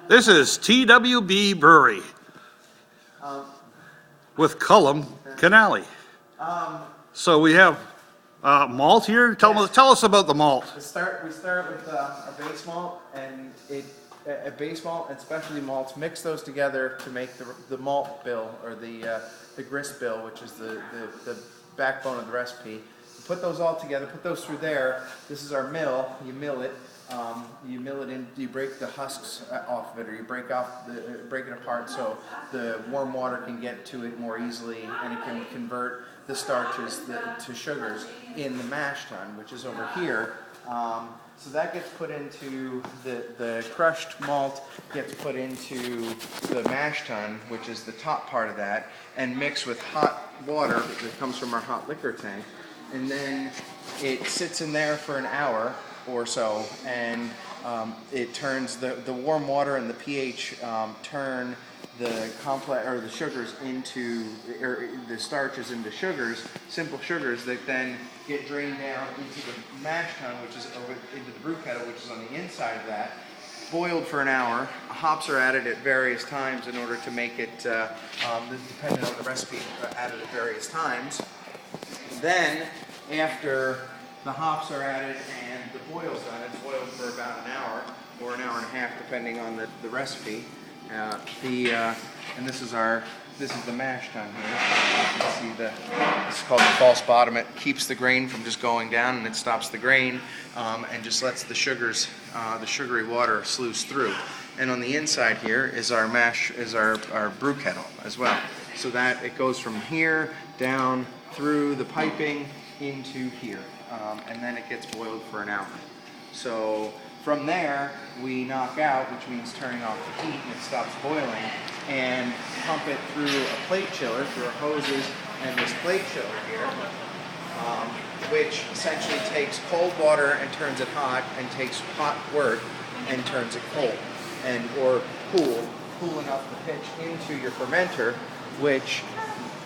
This is TWB Brewery with Cullum Canali. So we have malt here. Tell us about the malt. We start with our base malt and a base malt and specialty malts. Mix those together to make the malt bill, or the grist bill, which is the backbone of the recipe. You put those all together. Put those through there. This is our mill. You mill it. You mill it in. You break the husks off of it, or you break it apart so the warm water can get to it more easily, and it can convert the starches to sugars in the mash tun, which is over here. So that gets put into the crushed malt gets put into the mash tun, which is the top part of that, and mixed with hot water that comes from our hot liquor tank, and then it sits in there for an hour or so, and it turns the warm water and the pH turn the complex or the sugars into, or the starches into sugars, simple sugars that then get drained down into the mash tun, which is over into the brew kettle, which is on the inside of that, boiled for an hour. Hops are added at various times in order to make it, depending on the recipe, added at various times. Then, after the hops are added and the boil's done, it's boiled for about an hour or an hour and a half, depending on the recipe. And this is the mash tun here. You can see this is called the false bottom. It keeps the grain from just going down, and it stops the grain and just lets the sugars, the sugary water sluice through. And on the inside here is our our brew kettle as well. So that it goes from here down through the piping into here, and then it gets boiled for an hour. So from there, we knock out, which means turning off the heat, and it stops boiling, and pump it through a plate chiller, through our hoses and this plate chiller here, which essentially takes cold water and turns it hot, and takes hot wort and turns it cold, or cool enough to pitch into your fermenter, which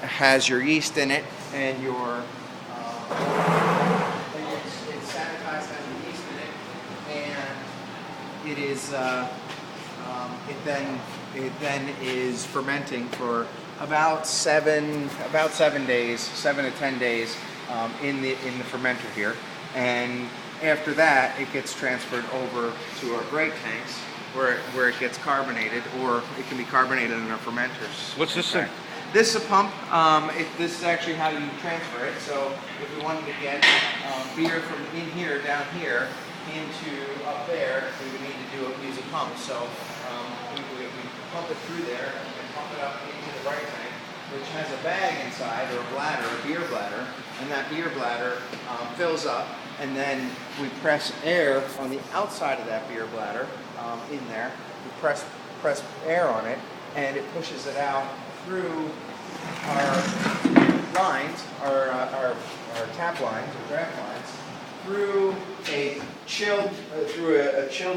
has your yeast in it, and your it's sanitized, has the yeast in it, and it is it then is fermenting for about 7 days, 7 to 10 days in the fermenter here, and after that it gets transferred over to our break tanks where it gets carbonated, or it can be carbonated in our fermenters. What's this thing? This is a pump. This is actually how you transfer it. So if we wanted to get beer from in here, down here, into up there, we would need to use a pump. So we pump it through there and pump it up into the bright tank, which has a bag inside, or a bladder, a beer bladder, and that beer bladder fills up, and then we press air on the outside of that beer bladder in there. We press air on it, and it pushes it out through our lines, our tap lines, or draft lines, through a chilled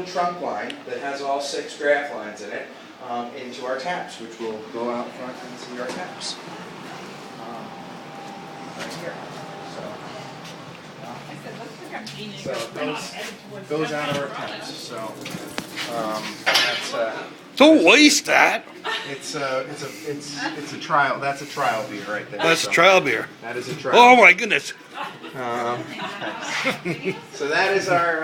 trunk line that has all 6 draft lines in it, into our taps, which will go out front and see our taps right here. So it goes out of our taps. So that's. Don't waste that. It's a trial. That's a trial beer right there. That's trial beer. That is a trial. Oh my goodness. So that is our